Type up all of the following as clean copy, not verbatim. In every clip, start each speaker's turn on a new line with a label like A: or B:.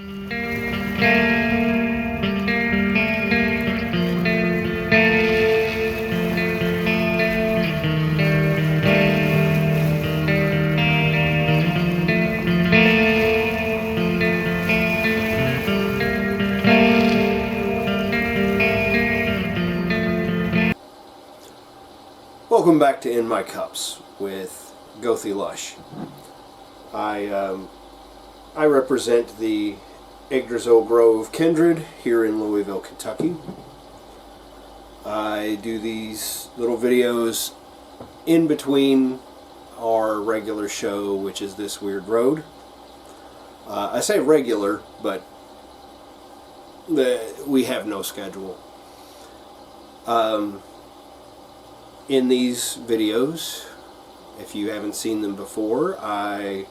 A: Welcome back to In My Cups with Gothy Lush. I represent the Yggdrasil Grove Kindred here in Louisville, Kentucky. I do these little videos in between our regular show, which is This Weird Road. I say regular, but we have no schedule. In these videos, if you haven't seen them before, I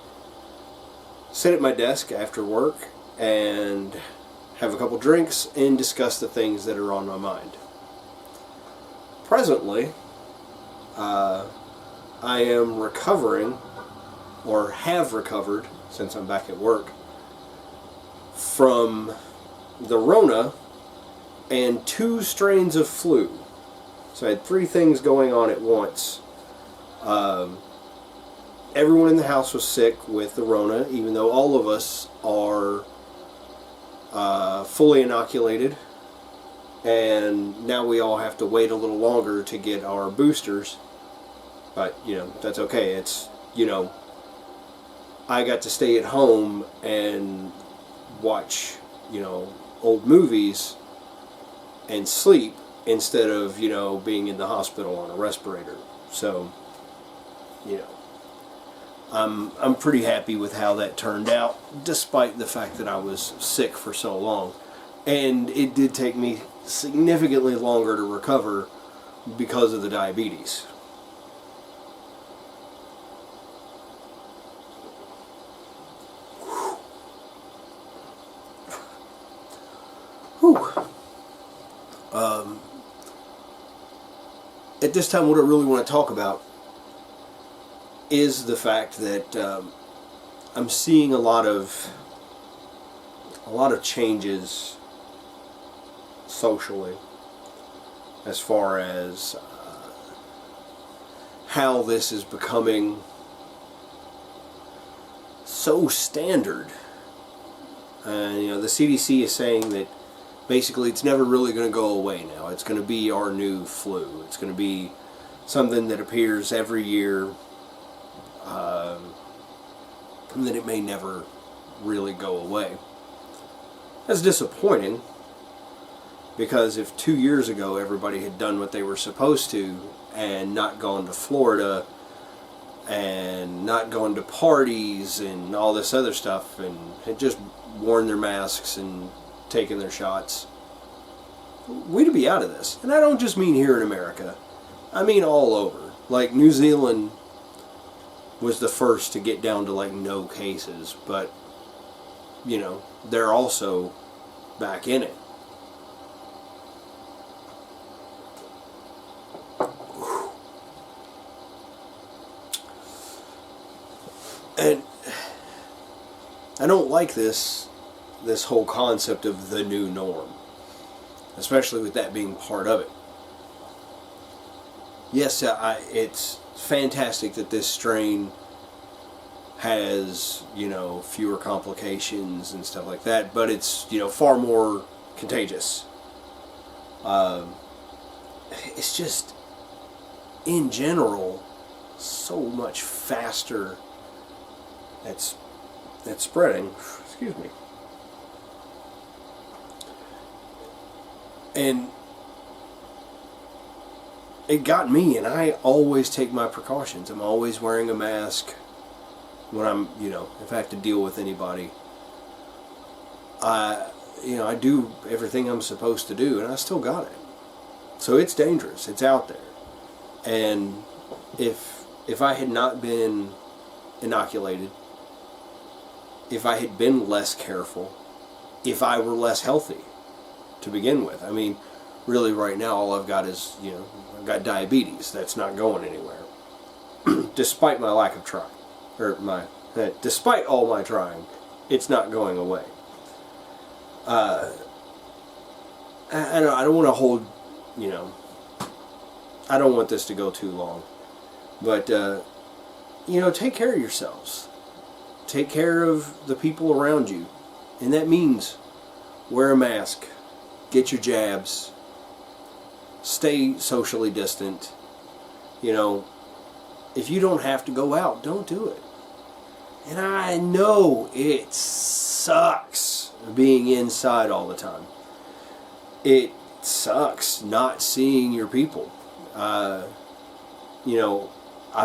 A: sit at my desk after work and have a couple drinks and discuss the things that are on my mind. Presently, I am recovering, or have recovered since I'm back at work, from the Rona and 2 strains of flu. So I had 3 things going on at once. Everyone in the house was sick with the Rona, even though all of us are fully inoculated. And now we all have to wait a little longer to get our boosters. But, you know, that's okay. It's, you know, I got to stay at home and watch, you know, old movies and sleep, instead of, you know, being in the hospital on a respirator. So, you know, I'm pretty happy with how that turned out, despite the fact that I was sick for so long. And it did take me significantly longer to recover because of the diabetes. Whew. At this time, what I really want to talk about is the fact that I'm seeing a lot of changes socially, as far as how this is becoming so standard. You know, the CDC is saying that basically it's never really going to go away now. It's going to be our new flu. It's going to be something that appears every year, and that it may never really go away. That's disappointing, because if 2 years ago everybody had done what they were supposed to and not gone to Florida and not gone to parties and all this other stuff and had just worn their masks and taking their shots, we'd be out of this. And I don't just mean here in America. I mean all over. Like, New Zealand was the first to get down to like no cases, but, you know, they're also back in it. And I don't like this whole concept of the new norm, especially with that being part of it. Yes, it's fantastic that this strain has, you know, fewer complications and stuff like that, but it's, you know, far more contagious. It's just, in general, so much faster that's spreading. Excuse me. And it got me, and I always take my precautions. I'm always wearing a mask when I'm, you know, if I have to deal with anybody. You know, I do everything I'm supposed to do, and I still got it. So it's dangerous. It's out there. And if I had not been inoculated, if I had been less careful, if I were less healthy to begin with. I mean, really right now all I've got is, you know, I've got diabetes. That's not going anywhere. Despite my lack of trying. Despite all my trying, it's not going away. I don't want to hold, I don't want this to go too long. But, take care of yourselves. Take care of the people around you. And that means wear a mask, get your jabs, stay socially distant. If you don't have to go out, don't do it. And I know it sucks being inside all the time. It sucks not seeing your people. I've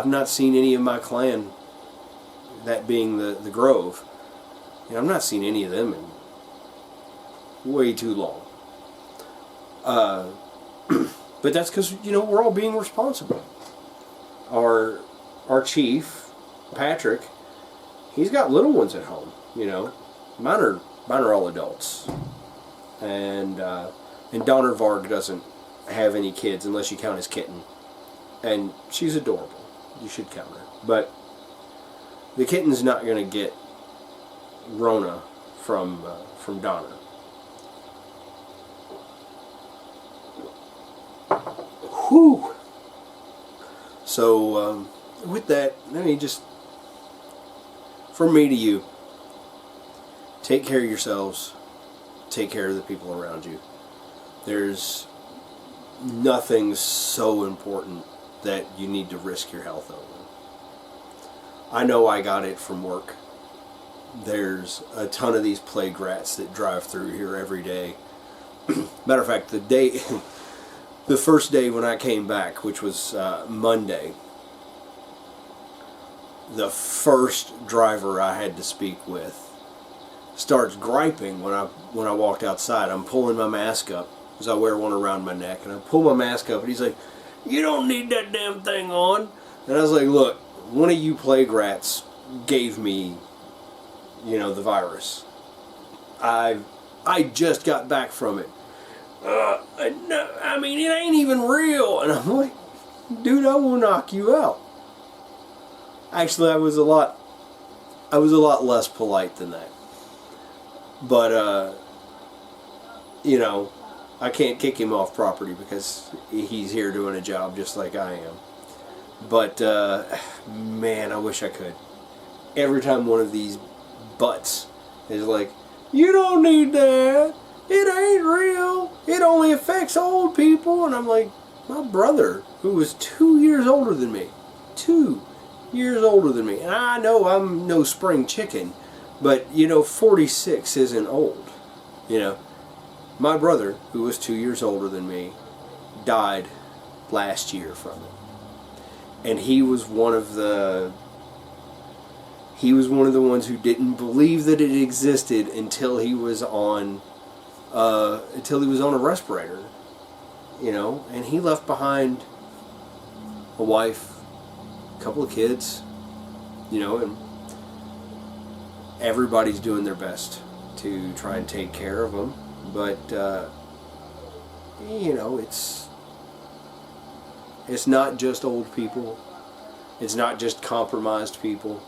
A: not seen any of my clan, that being the Grove. I've not seen any of them in way too long. But that's because, we're all being responsible. Our chief, Patrick, he's got little ones at home, Mine are all adults. And Donner Varg doesn't have any kids unless you count his kitten. And she's adorable. You should count her. But the kitten's not going to get Rona from Donner. Whew. So, with that, let me just, from me to you, take care of yourselves. Take care of the people around you. There's nothing so important that you need to risk your health over. I know I got it from work. There's a ton of these plague rats that drive through here every day. Matter of fact, the first day when I came back, which was Monday, the first driver I had to speak with starts griping when I walked outside. I'm pulling my mask up because I wear one around my neck, and I pull my mask up, and he's like, "You don't need that damn thing on." And I was like, "Look, one of you plague rats gave me, the virus. I just got back from it. No, I mean, it ain't even real." And I'm like, "Dude, I will knock you out." Actually, I was a lot less polite than that. But, I can't kick him off property because he's here doing a job just like I am. But, man, I wish I could. Every time one of these butts is like, "You don't need that. It ain't real. It only affects old people." And I'm like, my brother, who was 2 years older than me. 2 years older than me. And I know I'm no spring chicken. But, 46 isn't old. My brother, who was 2 years older than me, died last year from it. And he was one of the ones who didn't believe that it existed until he was on a respirator. And he left behind a wife, a couple of kids, and everybody's doing their best to try and take care of them, but it's not just old people, it's not just compromised people,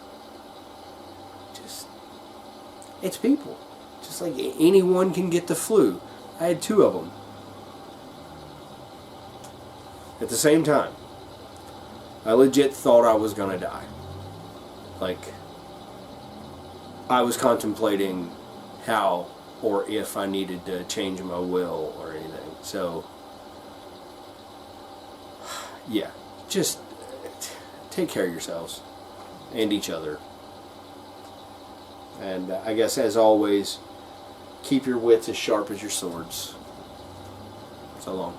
A: it's people. Just like anyone can get the flu. I had 2 of them at the same time. I legit thought I was gonna die. Like, I was contemplating how or if I needed to change my will or anything. So, yeah, just take care of yourselves and each other. And I guess, as always, keep your wits as sharp as your swords. So long.